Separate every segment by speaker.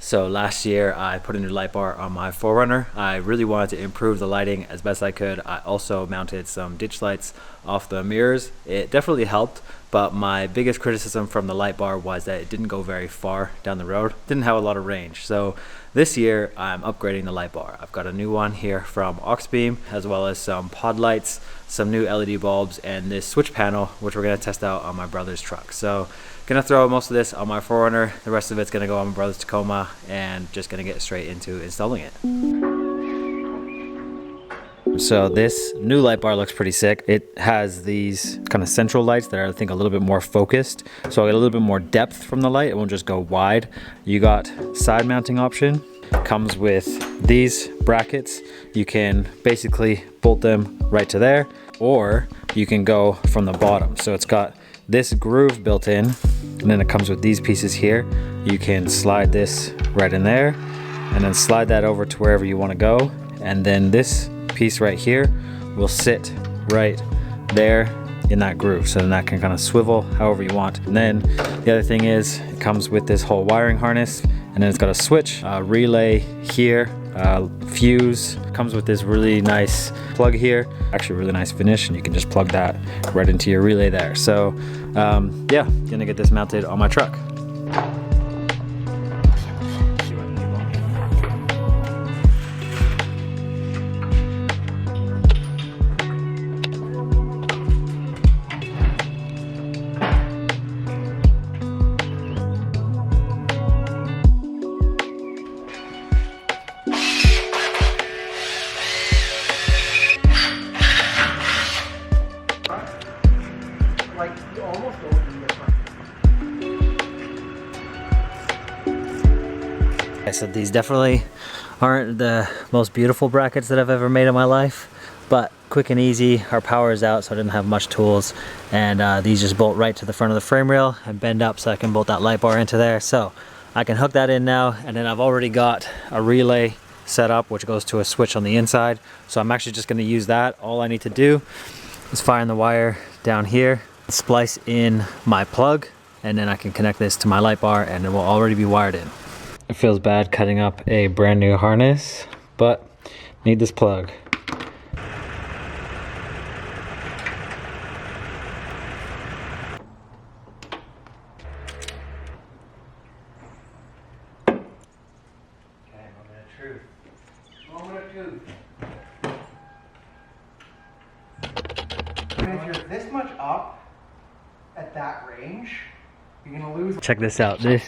Speaker 1: So last year I put a new light bar on my 4Runner. I really wanted to improve the lighting as best I could. I also mounted some ditch lights off the mirrors. It definitely helped, but my biggest criticism from the light bar was that it didn't go very far down the road. Didn't have a lot of range. So this year I'm upgrading the light bar. I've got a new one here from Auxbeam, as well as some pod lights, some new LED bulbs, and this switch panel, which we're gonna test out on my brother's truck. So gonna throw most of this on my 4Runner. The rest of it's gonna go on my brother's Tacoma, and just gonna get straight into installing it. So this new light bar looks pretty sick. It has these kind of central lights that are, I think, a little bit more focused. So I get a little bit more depth from the light. It won't just go wide. You got side mounting option. Comes with these brackets. You can basically bolt them right to there, or you can go from the bottom. So it's got this groove built in, and then it comes with these pieces here. You can slide this right in there, and then slide that over to wherever you want to go. And then this piece right here will sit right there in that groove, so then that can kind of swivel however you want. And then the other thing is, it comes with this whole wiring harness, and then it's got a switch, relay here, fuse. Comes with this really nice plug here, actually really nice finish, and you can just plug that right into your relay there. So yeah, gonna get this mounted on my truck.
Speaker 2: Like, you almost go into the front.
Speaker 1: Okay, so these definitely aren't the most beautiful brackets that I've ever made in my life, but quick and easy. Our power is out, so I didn't have much tools, and these just bolt right to the front of the frame rail and bend up so I can bolt that light bar into there. So I can hook that in now, and then I've already got a relay set up, which goes to a switch on the inside. So I'm actually just going to use that. All I need to do is find the wire down here, splice in my plug, and then I can connect this to my light bar, and it will already be wired in. It feels bad cutting up a brand new harness, but need this plug. Okay, moment of truth. Moment of truth.
Speaker 2: And if you're this much up at that range, you're gonna lose.
Speaker 1: Check this out. This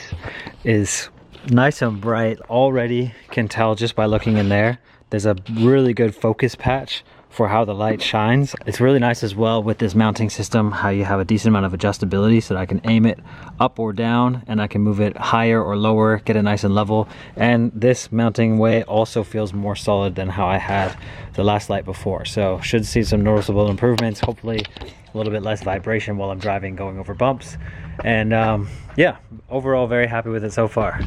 Speaker 1: is nice and bright. Already can tell just by looking in there. There's a really good focus patch for how the light shines. It's really nice as well with this mounting system, how you have a decent amount of adjustability so that I can aim it up or down, and I can move it higher or lower, get it nice and level. And this mounting way also feels more solid than how I had the last light before. So should see some noticeable improvements, hopefully a little bit less vibration while I'm driving going over bumps. And yeah, overall very happy with it so far.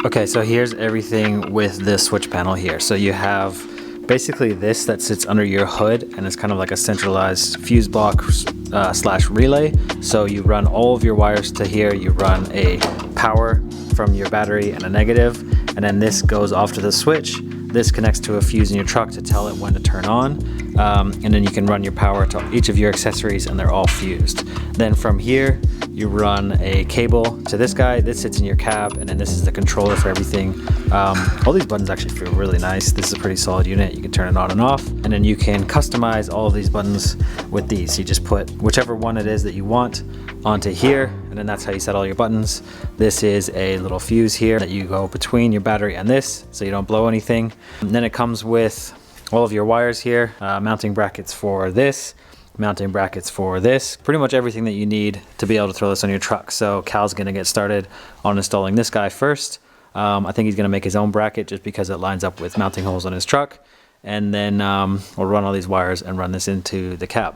Speaker 1: Okay, so here's everything with this switch panel here. So you have basically this that sits under your hood, and it's kind of like a centralized fuse block slash relay. So you run all of your wires to here. You run a power from your battery and a negative, and then this goes off to the switch. This connects to a fuse in your truck to tell it when to turn on, and then you can run your power to each of your accessories, and they're all fused. Then from here, you run a cable to this guy. This sits in your cab, and then this is the controller for everything. All these buttons actually feel really nice. This is a pretty solid unit. You can turn it on and off, and then you can customize all of these buttons with these. You just put whichever one it is that you want onto here, and then that's how you set all your buttons. This is a little fuse here that you go between your battery and this, so you don't blow anything. And then it comes with all of your wires here, mounting brackets for this, mounting brackets for this, pretty much everything that you need to be able to throw this on your truck. So Cal's gonna get started on installing this guy first. I think he's gonna make his own bracket just because it lines up with mounting holes on his truck. And then we'll run all these wires and run this into the cab.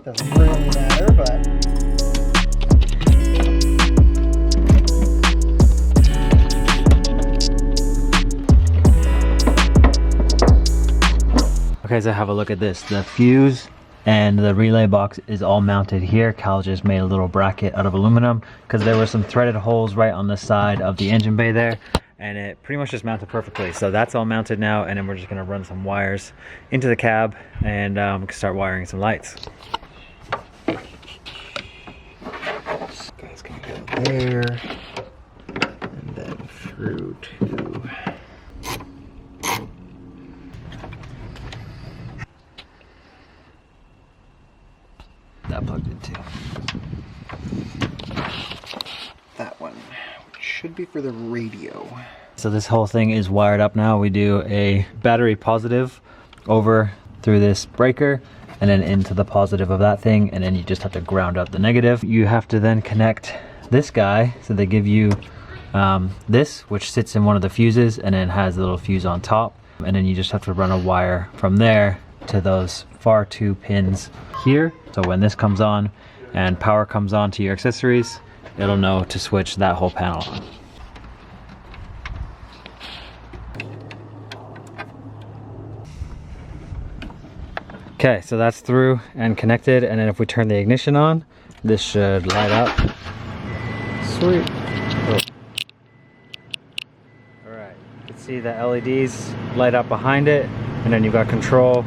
Speaker 2: Doesn't really matter, but
Speaker 1: okay, so have a look at this. The fuse and the relay box is all mounted here. Cal just made a little bracket out of aluminum because there were some threaded holes right on the side of the engine bay there, and it pretty much just mounted perfectly. So that's all mounted now, and then we're just gonna run some wires into the cab and start wiring some lights.
Speaker 2: this guy's gonna go there and then through to
Speaker 1: That plugged in too.
Speaker 2: that one, which should be for the radio.
Speaker 1: So this whole thing is wired up now. We do a battery positive over through this breaker and then into the positive of that thing, and then you just have to ground up the negative. You have to then connect this guy, so they give you this, which sits in one of the fuses and then has a little fuse on top, and then you just have to run a wire from there to those far two pins here. So when this comes on and power comes on to your accessories, it'll know to switch that whole panel on. Okay, so that's through and connected, and then if we turn the ignition on, this should light up. Sweet. Oh. Alright, you can see the LEDs light up behind it, and then you've got control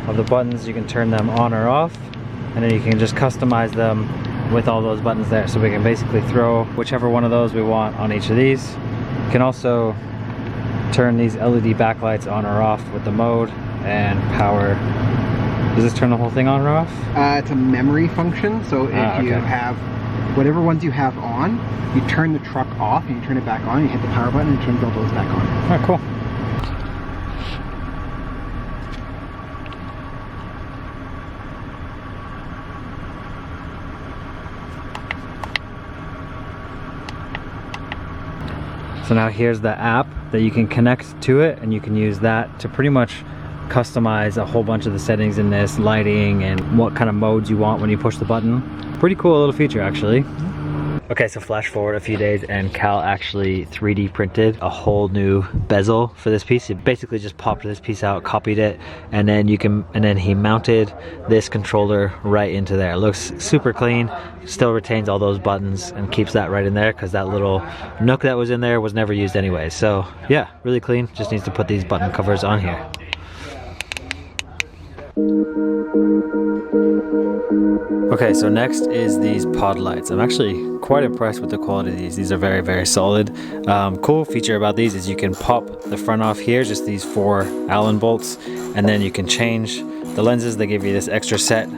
Speaker 1: of the buttons. You can turn them on or off, and then you can just customize them with all those buttons there. So we can basically throw whichever one of those we want on each of these. You can also turn these LED backlights on or off with the mode and power. Does this turn the whole thing on or off?
Speaker 2: It's a memory function, so if you have whatever ones you have on, you turn the truck off and you turn it back on, you hit the power button and turn all those back on.
Speaker 1: Oh, cool. So now here's the app that you can connect to it, and you can use that to pretty much customize a whole bunch of the settings in this, lighting and what kind of modes you want when you push the button. Pretty cool little feature actually. Okay, so flash forward a few days and Cal actually 3D printed a whole new bezel for this piece. He basically just popped this piece out, copied it, and then he mounted this controller right into there. It looks super clean, still retains all those buttons and keeps that right in there because that little nook that was in there was never used anyway. So yeah, really clean. Just needs to put these button covers on here. Okay, so next is these pod lights. I'm actually quite impressed with the quality of these. These are very, very solid. Cool feature about these is you can pop the front off here, just these 4 Allen bolts, and then you can change the lenses. They give you this extra set.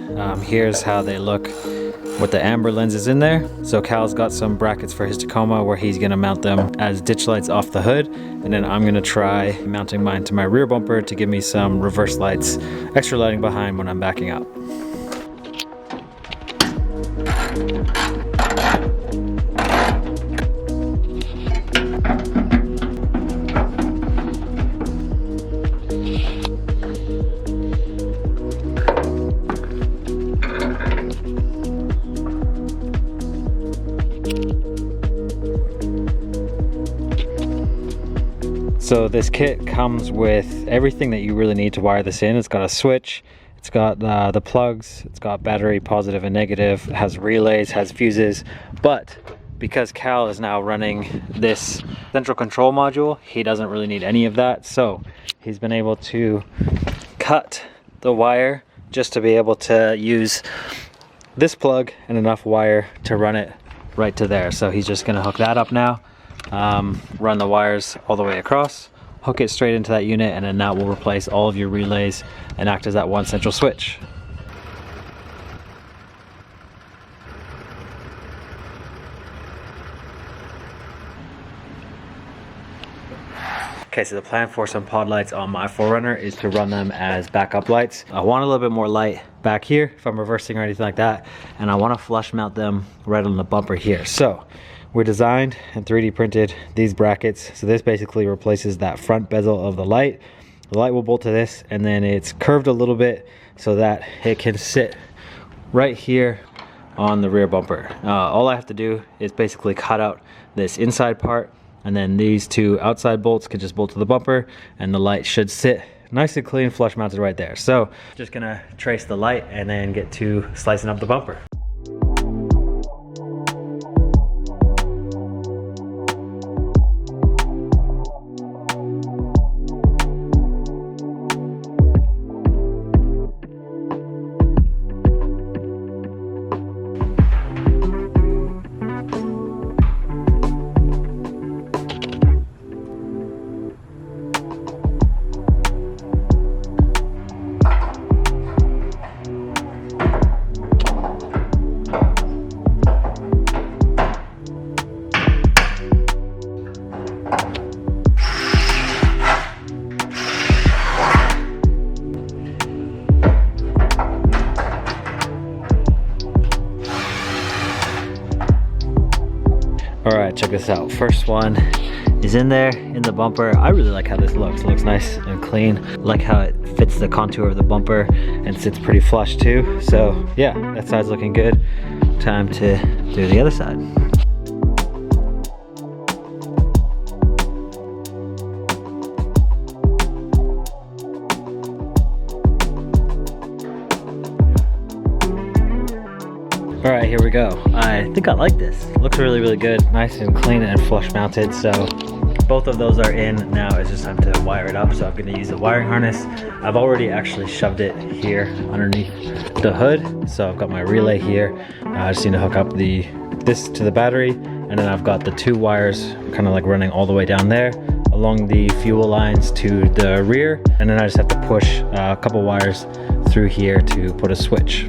Speaker 1: Here's how they look with the amber lenses in there. So Cal's got some brackets for his Tacoma where he's gonna mount them as ditch lights off the hood, and then I'm gonna try mounting mine to my rear bumper to give me some reverse lights, extra lighting behind when I'm backing up. So this kit comes with everything that you really need to wire this in. It's got a switch, it's got the plugs, it's got battery positive and negative, it has relays, has fuses, but because Cal is now running this central control module, he doesn't really need any of that. So he's been able to cut the wire just to be able to use this plug and enough wire to run it right to there. So he's just gonna hook that up now. Run the wires all the way across, hook it straight into that unit, and then that will replace all of your relays and act as that one central switch. Okay, so the plan for some pod lights on my 4Runner is to run them as backup lights. I want a little bit more light back here if I'm reversing or anything like that, and I want to flush mount them right on the bumper here. So we designed and 3D printed these brackets. So this basically replaces that front bezel of the light. The light will bolt to this, and then it's curved a little bit so that it can sit right here on the rear bumper. All I have to do is basically cut out this inside part, and then these two outside bolts can just bolt to the bumper, and the light should sit nice and clean, flush mounted right there. So just gonna trace the light and then get to slicing up the bumper. All right, check this out. First one is in there in the bumper. I really like how this looks. It looks nice and clean. I like how it fits the contour of the bumper and sits pretty flush too. So yeah, that side's looking good. Time to do the other side. All right, here we go. I think I like this. Looks really, really good. Nice and clean and flush mounted. So both of those are in. Now it's just time to wire it up. So I'm gonna use the wiring harness. I've already actually shoved it here underneath the hood. So I've got my relay here. I just need to hook up this to the battery. And then I've got the two wires kind of like running all the way down there along the fuel lines to the rear. And then I just have to push a couple wires through here to put a switch.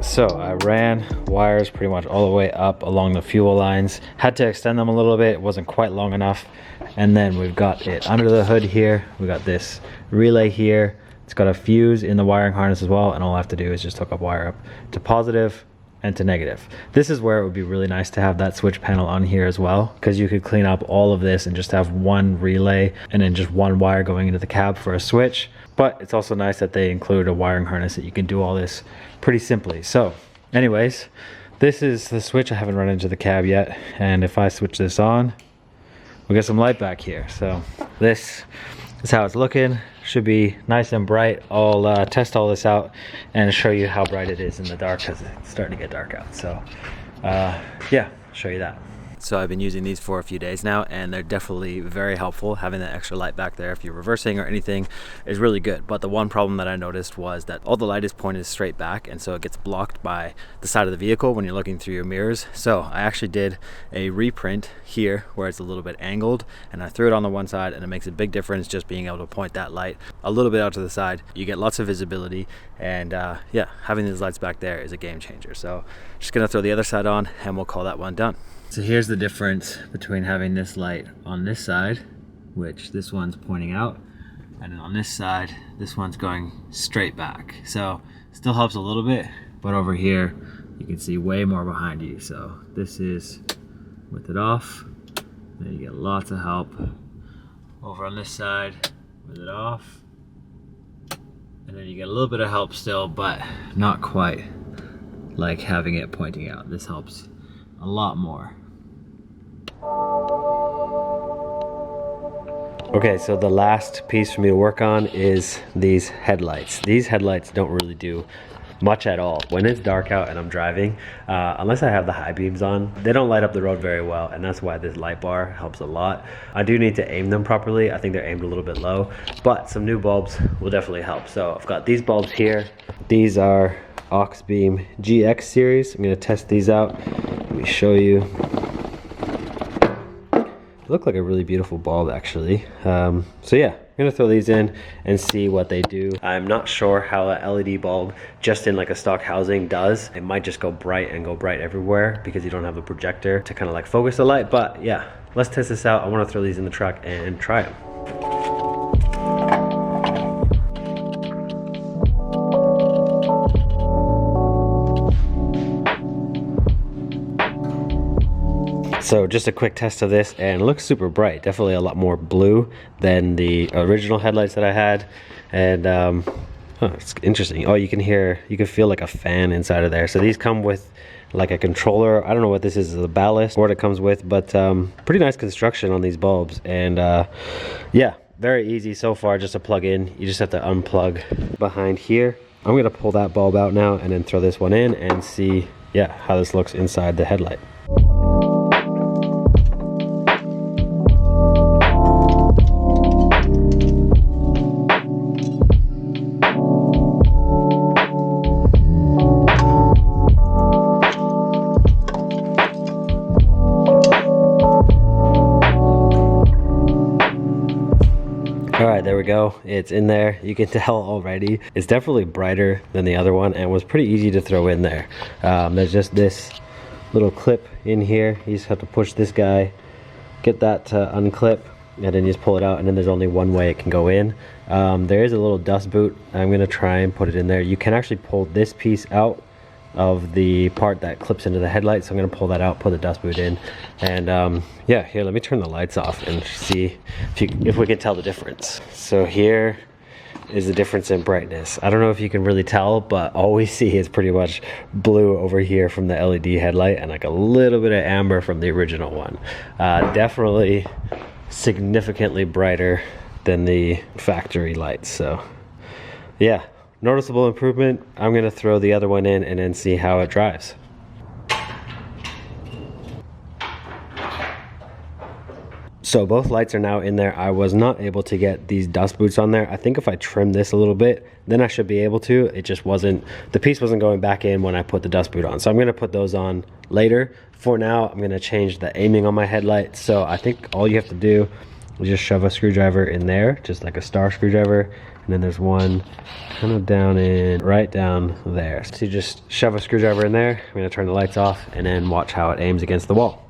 Speaker 1: So I ran wires pretty much all the way up along the fuel lines. Had to extend them a little bit, it wasn't quite long enough. And then we've got it under the hood here. We got this relay here. It's got a fuse in the wiring harness as well, and all I have to do is just hook up wire up to positive and to negative. This is where it would be really nice to have that switch panel on here as well, because you could clean up all of this and just have one relay and then just one wire going into the cab for a switch. But it's also nice that they include a wiring harness that you can do all this pretty simply. So anyways, this is the switch. I haven't run into the cab yet, and if I switch this on, we get some light back here. So this is how it's looking. Should be nice and bright. I'll test all this out and show you how bright it is in the dark, because it's starting to get dark out. So yeah, I'll show you that. So I've been using these for a few days now, and they're definitely very helpful. Having that extra light back there if you're reversing or anything is really good. But the one problem that I noticed was that all the light is pointed straight back, and so it gets blocked by the side of the vehicle when you're looking through your mirrors. So I actually did a reprint here where it's a little bit angled, and I threw it on the one side, and it makes a big difference just being able to point that light a little bit out to the side. You get lots of visibility, and yeah, having these lights back there is a game changer. So just gonna throw the other side on, and we'll call that one done. So here's the difference between having this light on this side, which this one's pointing out, and then on this side, this one's going straight back. So still helps a little bit, but over here, you can see way more behind you. So this is with it off, then you get lots of help. Over on this side, with it off, and then you get a little bit of help still, but not quite like having it pointing out. This helps a lot more. Okay, so the last piece for me to work on is these headlights. These headlights don't really do much at all. When it's dark out and I'm driving, unless I have the high beams on, they don't light up the road very well, and that's why this light bar helps a lot. I do need to aim them properly. I think they're aimed a little bit low, but some new bulbs will definitely help. So I've got these bulbs here. These are Auxbeam GX series. I'm gonna test these out. Let me show you. They look like a really beautiful bulb actually. So yeah, I'm gonna throw these in and see what they do. I'm not sure how an LED bulb just in like a stock housing does. It might just go bright and go bright everywhere because you don't have a projector to kind of like focus the light. But yeah, let's test this out. I want to throw these in the truck and try them. So just a quick test of this, and it looks super bright. Definitely a lot more blue than the original headlights that I had. And it's interesting. Oh, you can feel like a fan inside of there. So these come with like a controller. I don't know what this is, the ballast, or what it comes with, but pretty nice construction on these bulbs. And yeah, very easy so far just to plug in. You just have to unplug behind here. I'm gonna pull that bulb out now and then throw this one in and see, yeah, how this looks inside the headlight. All right, there we go. It's in there. You can tell already. It's definitely brighter than the other one and was pretty easy to throw in there. There's just this little clip in here. You just have to push this guy, get that to unclip, and then you just pull it out, and then there's only one way it can go in. There is a little dust boot. I'm gonna try and put it in there. You can actually pull this piece out of the part that clips into the headlight, so I'm gonna pull that out, put the dust boot in, and yeah, here, let me turn the lights off and see if we can tell the difference. So here is the difference in brightness. I don't know if you can really tell, but all we see is pretty much blue over here from the LED headlight and like a little bit of amber from the original one. Definitely significantly brighter than the factory lights. So yeah, noticeable improvement. I'm gonna throw the other one in and then see how it drives. So both lights are now in there. I was not able to get these dust boots on there. I think if I trim this a little bit, then I should be able to. It just wasn't, the piece wasn't going back in when I put the dust boot on. So I'm gonna put those on later. For now, I'm gonna change the aiming on my headlight. So I think all you have to do is just shove a screwdriver in there, just like a star screwdriver. And then there's one kind of down in, right down there. So you just shove a screwdriver in there. I'm gonna turn the lights off and then watch how it aims against the wall.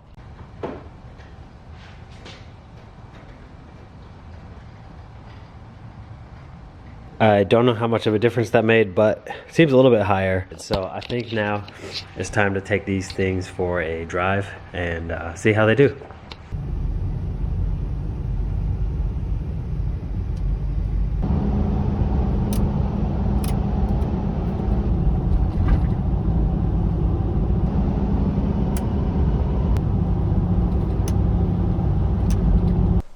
Speaker 1: I don't know how much of a difference that made, but it seems a little bit higher. So I think now it's time to take these things for a drive and see how they do.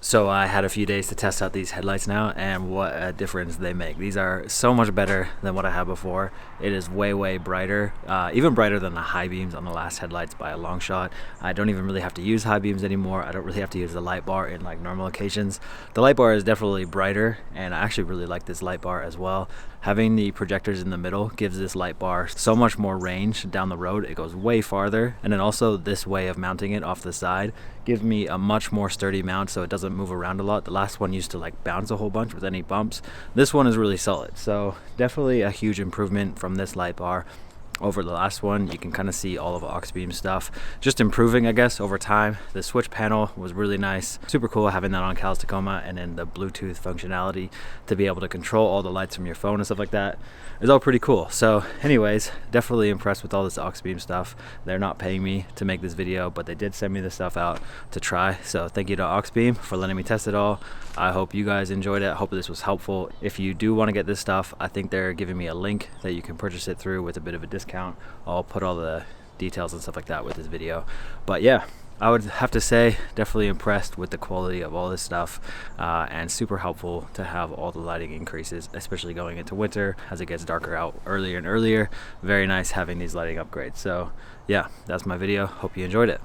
Speaker 1: So I had a few days to test out these headlights now, and what a difference they make. These are so much better than what I had before. It is way, way brighter, even brighter than the high beams on the last headlights by a long shot. I don't even really have to use high beams anymore. I don't really have to use the light bar in like normal occasions. The light bar is definitely brighter, and I actually really like this light bar as well. Having the projectors in the middle gives this light bar so much more range down the road. It goes way farther, and then also this way of mounting it off the side gives me a much more sturdy mount, so it doesn't move around a lot. The last one used to like bounce a whole bunch with any bumps. This one is really solid, so definitely a huge improvement from this light bar over the last one. You can kind of see all of Auxbeam stuff just improving, I guess, over time. The switch panel was really nice, super cool having that on Tacoma, and then the Bluetooth functionality to be able to control all the lights from your phone and stuff like that is all pretty cool. So anyways, definitely impressed with all this Auxbeam stuff. They're not paying me to make this video, but they did send me the stuff out to try, so thank you to Auxbeam for letting me test it all. I hope you guys enjoyed it. I hope this was helpful. If you do want to get this stuff, I think they're giving me a link that you can purchase it through with a bit of a discount. I'll put all the details and stuff like that with this video. But yeah, I would have to say definitely impressed with the quality of all this stuff, and super helpful to have all the lighting increases, especially going into winter as it gets darker out earlier and earlier. Very nice having these lighting upgrades. So yeah, that's my video. Hope you enjoyed it.